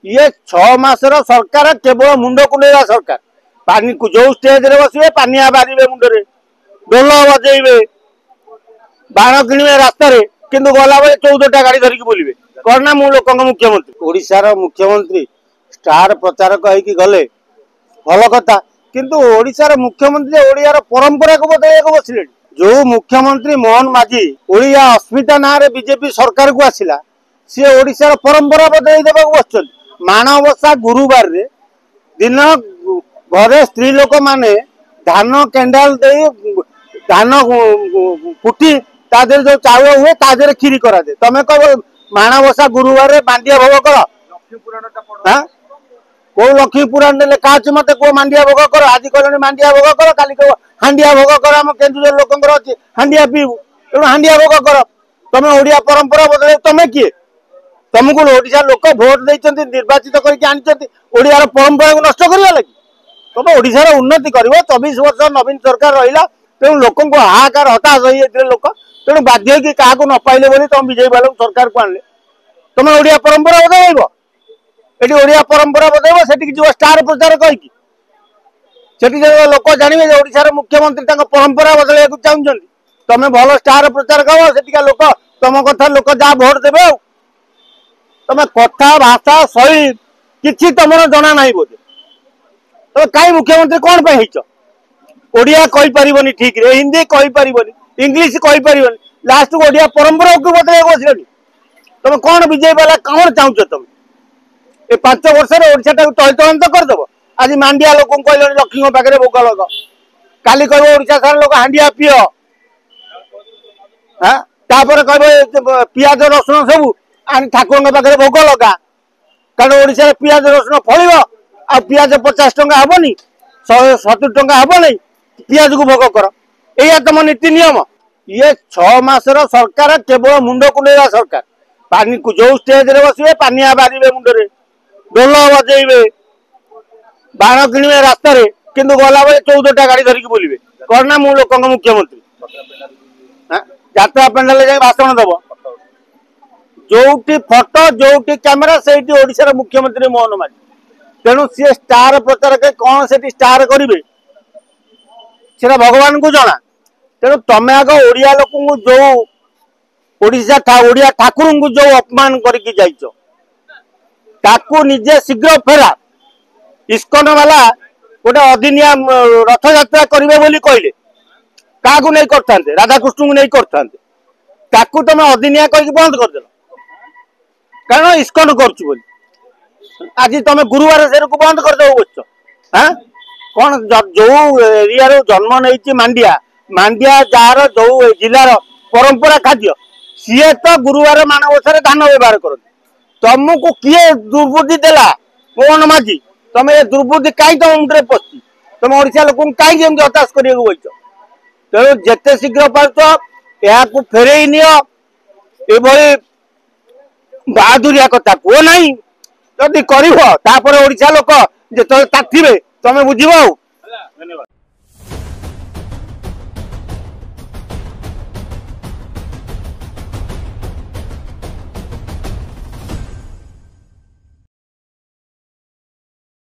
ये 6 मासर सरकार केवल मुंड कुंडेगा सरकार पानी जो स्टेज रे बसवे पानिया बारे मुंडे ढोल बजेबे बाण किणवे रास्तार किंतु गला बेले 14टा गाड़ी धरिकी बोलिए कौन ना मु लोक मुख्यमंत्री ओडिशार मुख्यमंत्री स्टार प्रचारक होगी गले भल कथा किंतु ओडिशार मुख्यमंत्री ओडियार परंपरा को बदल बसले जो मुख्यमंत्री मोहन माझी ओडिया अस्मिता ना रे बीजेपी सरकार को आसिला सी ओडिशार परंपरा बदल देवा बस माणवसा गुरुवार रे दिन घरे स्त्री लोक माने धान कैंडाल दे धान कुटी तादेर जो चाउल हुए तादेर खीरी करा दे तमे कह माणवसा गुरुवार रे मांडिया भोग कर को लक्ष्मी पुराण लेखा अच्छे मत को मांडिया भोग कर आज कहले मांडिया भोग कर काली कह हांडिया भोग कर आम केन्दुझर लोकंर अच्छे हांडिया पीबू तेणु हांडिया भोग कर तमे ओडिया परंपरा बदले तमे किए तुमको ओडिशा लोक भोट देते निर्वाचित करडियार परंपरा को नष्ट करवा लगी तुम ओडिशार उन्नति कर 24 वर्ष नवीन सरकार रहा तेणु लोक हाहाकार हताश हो लोक तेणु बाध्य कि क्या न पाइले बोली तुम विजय बालू सरकार को आने तुम ओडिया परंपरा बदल ये ओडिया परंपरा बदल से स्टार प्रचार कहीकि लोक जानवे ओडिशार मुख्यमंत्री परंपरा बदल चाहते तुम भल स्टार प्रचार कह से लोक तुम कथा लोक जहाँ भोट देवे तुम कथा भाषा शैली किसी तुम जना ना बोधे तुम कहीं मुख्यमंत्री कौन पे ओडिया कही पारबनी ठीक रे हिंदी कही पारबनी इंग्लिश कही पारबनी लास्ट को ओडिया परंपरा को बदल बसले तुम कौन विजय वाला कौन चाहूच तुम ये 5 वर्ष ओडिशा तलतलांत करदेव आज मांडिया लोक कहले लक्ष्मी पाखे भोग लग काली कह ओडिशा सारा लोक हांडिया पीओ हाँ कह पियाज रसुण सबू ठाकुर पाखे भोग लगा कारण ओडिशा पियाज रसुण फल आ पियाज 50 टंका हेनी 170 टंका हेब नहीं पियाज को भोग कर या तुम नीति नियम ये 6 मासर सरकार केवल मुंड कुंडेगा सरकार पानी जो स्टेज रे बसवे पानिया बारे मुंडे ढोल बजेबे बाण किणवे रास्तार किंतु गला बेले 14टा गाड़ी धरिकी बोलिए कौन ना मु लोक मुख्यमंत्री यात्रा पेंडाल जाए भाषण दब जो फटो जो कैमेरा से ओडिशार मुख्यमंत्री मोहन माझी तेणु सी स्टार प्रचार के कौन से स्टार करेंगे से भगवान को जना तेणु तमें आग ओडिया लोक जो ओडिशा ओडिया ठाकुर को जो अपमान करके जाइच ताकू निजे शीघ्र फेरा इस्कन वाला गोटे अदिनिया रथ यात्रा करेंगे बोली कहले क्या नहीं करते राधाकृष्ण को नहीं करते तुम अदिनिया कहीं बंद करदेल कारण इस्कन कर आज तुम गुरुवार से बंद करदेव बस हाँ कौन जो एरिया जन्म नहीं मांडिया मांडिया जार जो जिलार परंपरा खाद्य सी तो गुरुवार मानवसा धान व्यवहार करते तुमको किए दुर्बुद्धि देला मोहन माझी तुम ये दुर्बुद्धि कहीं तुम मुंडे पशि तुम ओडिशा लोक कहीं हताश कर तेणु जिते शीघ्र पार्थ या फेरई नि बहादुरिया कथा कह ना जदि कर ओडिशा लोक जो ताथिबे तुम बुझ।